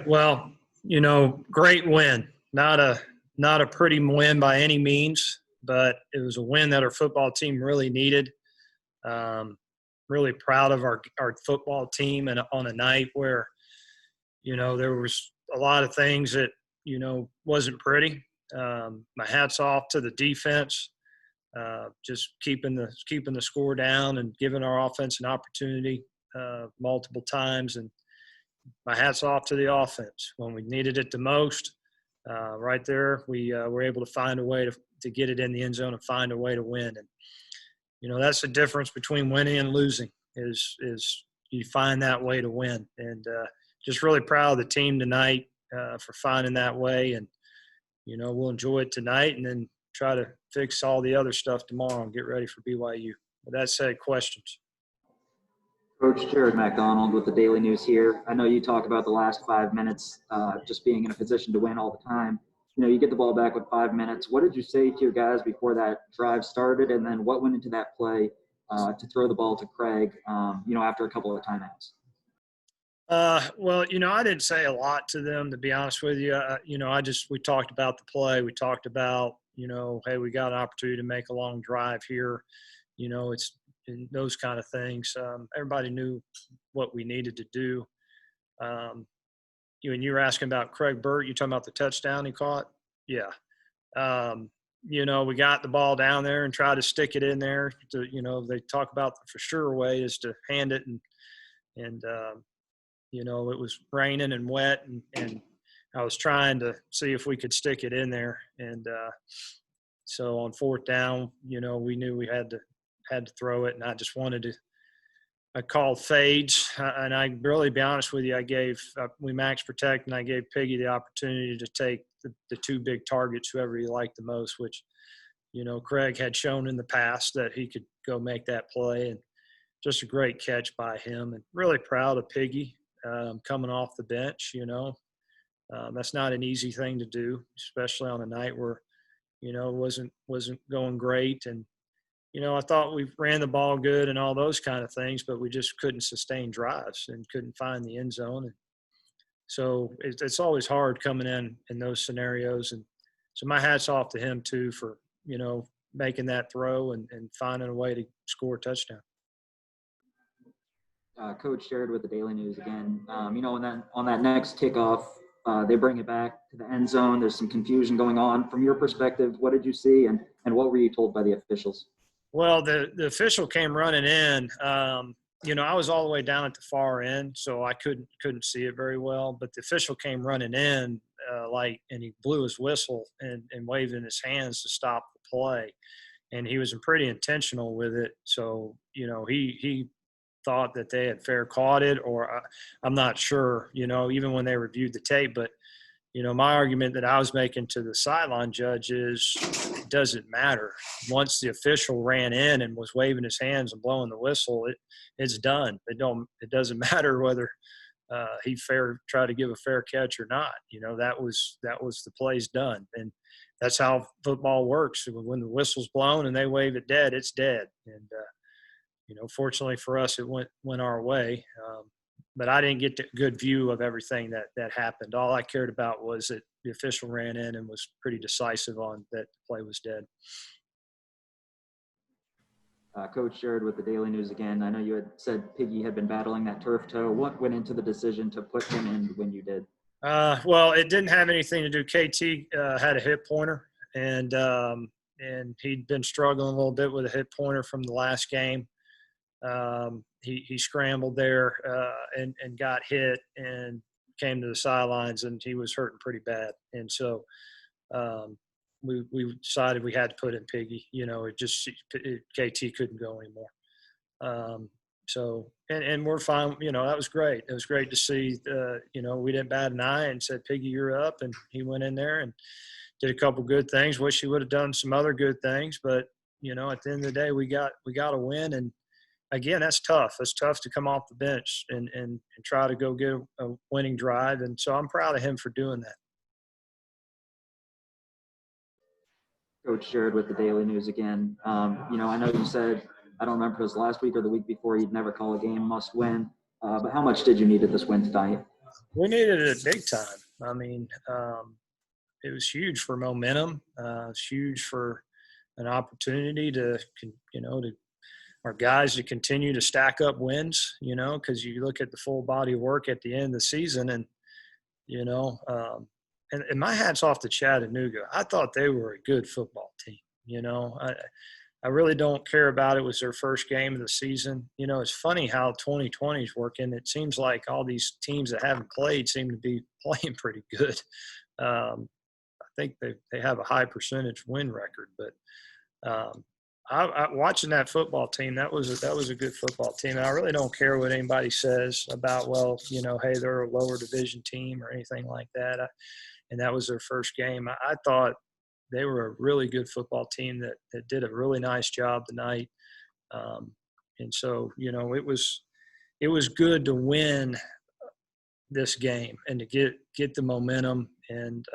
Well, great win. Not a pretty win by any means, but it was a win that our football team really needed. Um, Really proud of our football team, and on a night where there was a lot of things that wasn't pretty. My hats off to the defense, just keeping the score down and giving our offense an opportunity multiple times, and my hats off to the offense when we needed it the most. Right there, we were able to find a way to get it in the end zone and find a way to win. And that's the difference between winning and losing is you find that way to win. And just really proud of the team tonight for finding that way. And we'll enjoy it tonight and then try to fix all the other stuff tomorrow and get ready for BYU. With that said, questions. Coach Jared McDonald with the Daily News here. I know you talk about the last 5 minutes just being in a position to win all the time. You get the ball back with 5 minutes. What did you say to your guys before that drive started, and then what went into that play to throw the ball to Craig, after a couple of timeouts? Well, I didn't say a lot to them, to be honest with you. We talked about the play. We talked about, hey, we got an opportunity to make a long drive here. It's those kind of things. Everybody knew what we needed to do. You were asking about Craig Burt. You talking about the touchdown he caught? Yeah. We got the ball down there and tried to stick it in there. They talk about the for sure way is to hand it, and it was raining and wet, and I was trying to see if we could stick it in there. And so on fourth down, we knew we had to throw it, and I just wanted to. I called fades, and I really, be honest with you, we max protect, and I gave Piggy the opportunity to take the two big targets, whoever he liked the most, which, Craig had shown in the past that he could go make that play, and just a great catch by him. And really proud of Piggy coming off the bench. That's not an easy thing to do, especially on a night where, wasn't going great. And, I thought we ran the ball good and all those kind of things, but we just couldn't sustain drives and couldn't find the end zone. And so it's always hard coming in those scenarios. And so my hat's off to him too for, making that throw and finding a way to score a touchdown. Coach Jared with the Daily News again. On that next kickoff, they bring it back to the end zone. There's some confusion going on. From your perspective, what did you see, and what were you told by the officials? Well, the official came running in. I was all the way down at the far end, so I couldn't see it very well. But the official came running in, and he blew his whistle and waved in his hands to stop the play. And he was pretty intentional with it. So, he thought that they had fair caught it, or I'm not sure, even when they reviewed the tape. But, my argument that I was making to the sideline judge is it doesn't matter. Once the official ran in and was waving his hands and blowing the whistle, it's done. It doesn't matter whether he tried to give a fair catch or not. That was the play's done. And that's how football works. When the whistle's blown and they wave it dead, it's dead. And, fortunately for us, it went our way. But I didn't get a good view of everything that happened. All I cared about was that the official ran in and was pretty decisive on that the play was dead. Coach Jared with the Daily News again. I know you had said Piggy had been battling that turf toe. What went into the decision to put him in when you did? Well, it didn't have anything to do. KT had a hip pointer, and he'd been struggling a little bit with a hip pointer from the last game. He scrambled there and got hit and came to the sidelines, and he was hurting pretty bad. And so we decided we had to put in Piggy. KT couldn't go anymore. So we're fine. That was great. It was great to see. We didn't bat an eye and said, Piggy, you're up. And he went in there and did a couple good things. Wish he would have done some other good things, but at the end of the day, we got a win. And again, that's tough. It's tough to come off the bench and try to go get a winning drive. And so I'm proud of him for doing that. Coach Jared with the Daily News again. I know you said, I don't remember if it was last week or the week before, you'd never call a game must win. But how much did you need at this win tonight? We needed it big time. I mean, it was huge for momentum. It's huge for an opportunity to, to our guys to continue to stack up wins, because you look at the full body of work at the end of the season and, you know, and my hat's off to Chattanooga. I thought they were a good football team. I really don't care about it. It was their first game of the season. It's funny how 2020 is working. It seems like all these teams that haven't played seem to be playing pretty good. I think they have a high percentage win record, but I watching that football team, that was a good football team. And I really don't care what anybody says about, well, hey, they're a lower division team or anything like that. And that was their first game. I thought they were a really good football team that did a really nice job tonight. And so, it was good to win this game and to get the momentum. And,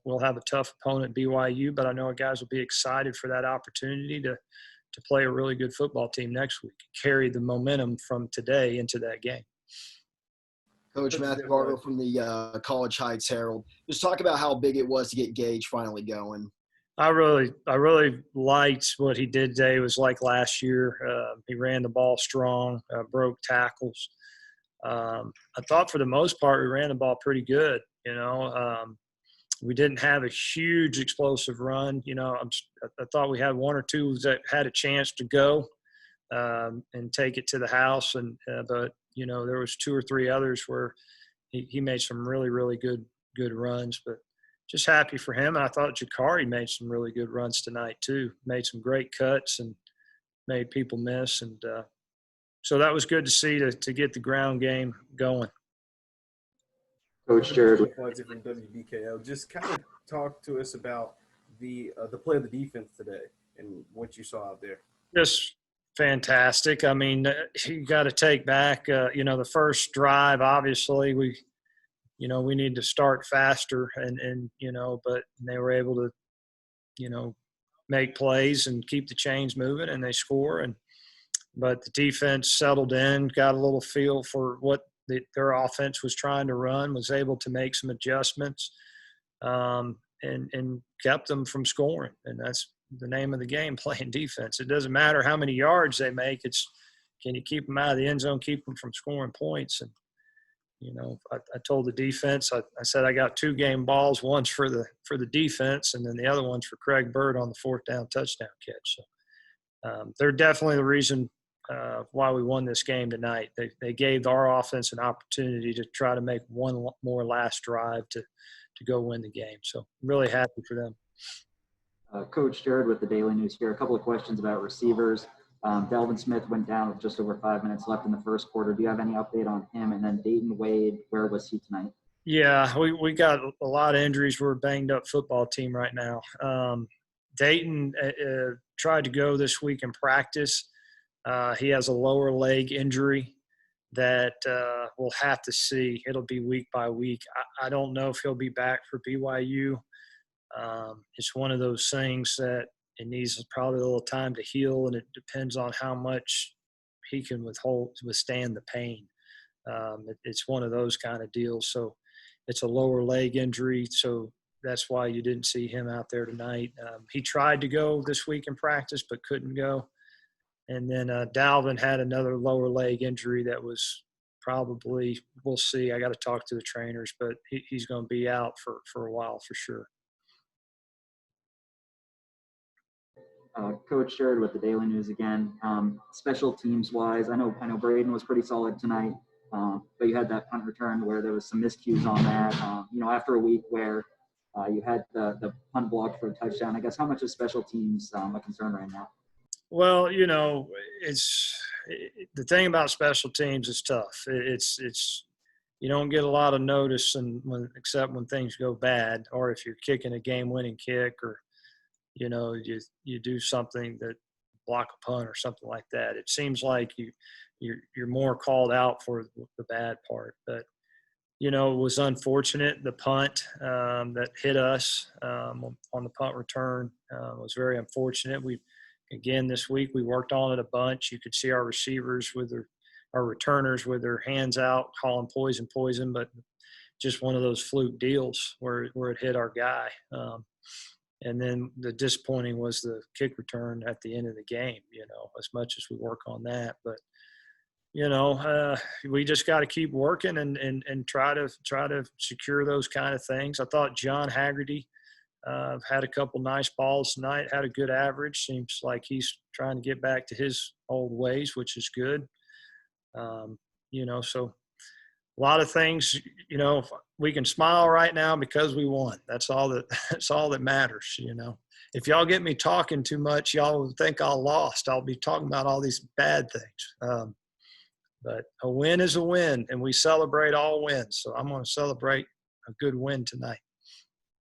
we'll have a tough opponent, BYU, but I know our guys will be excited for that opportunity to play a really good football team next week, carry the momentum from today into that game. Coach Matthew Barber from the College Heights Herald. Just talk about how big it was to get Gage finally going. I really liked what he did today. It was like last year. He ran the ball strong, broke tackles. I thought for the most part we ran the ball pretty good. We didn't have a huge explosive run. I thought we had one or two that had a chance to go and take it to the house, but there was two or three others where he made some really, really good runs. But just happy for him. And I thought Jakari made some really good runs tonight too. Made some great cuts and made people miss. And so that was good to see to get the ground game going. Coach Jared from WKU. Just kind of talk to us about the play of the defense today and what you saw out there. Just fantastic. I mean, you got to take back, the first drive. Obviously, we need to start faster, but they were able to, make plays and keep the chains moving, and they score. But the defense settled in, got a little feel for what their offense was trying to run, was able to make some adjustments, and kept them from scoring. And that's the name of the game, playing defense. It doesn't matter how many yards they make. It's, can you keep them out of the end zone, keep them from scoring points? And, I told the defense, I said, I got 2 game balls. One's for the defense, and then the other one's for Craig Bird on the 4th down touchdown catch. So they're definitely the reason why we won this game tonight. They gave our offense an opportunity to try to make one more last drive to go win the game. So I'm really happy for them. Coach Jared with the Daily News here. A couple of questions about receivers. Delvin Smith went down with just over 5 minutes left in the first quarter. Do you have any update on him? And then Dayton Wade, where was he tonight? Yeah, we got a lot of injuries. We're a banged-up football team right now. Dayton tried to go this week in practice. He has a lower leg injury that we'll have to see. It'll be week by week. I don't know if he'll be back for BYU. It's one of those things that it needs probably a little time to heal, and it depends on how much he can withstand the pain. It's one of those kind of deals. So it's a lower leg injury, so that's why you didn't see him out there tonight. He tried to go this week in practice but couldn't go. And then Dalvin had another lower leg injury that was probably, we'll see. I got to talk to the trainers, but he's going to be out for a while for sure. Coach Jared with the Daily News again. Special teams wise, I know Braden was pretty solid tonight, but you had that punt return where there was some miscues on that. After a week where you had the punt blocked for a touchdown, I guess how much is special teams a concern right now? Well, it's the thing about special teams is tough. It's you don't get a lot of notice except when things go bad, or if you're kicking a game-winning kick, or you do something that block a punt or something like that. It seems like you're more called out for the bad part. But it was unfortunate. The punt that hit us on the punt return was very unfortunate. Again, this week we worked on it a bunch. You could see our receivers with their our returners with their hands out, calling poison, but just one of those fluke deals where it hit our guy. And then the disappointing was the kick return at the end of the game, as much as we work on that. But, we just got to keep working and try to secure those kind of things. I thought John Haggerty had a couple nice balls tonight, had a good average. Seems like he's trying to get back to his old ways, which is good. So a lot of things, we can smile right now because we won. That's all that matters. If y'all get me talking too much, y'all will think I lost. I'll be talking about all these bad things. But a win is a win, and we celebrate all wins. So I'm going to celebrate a good win tonight.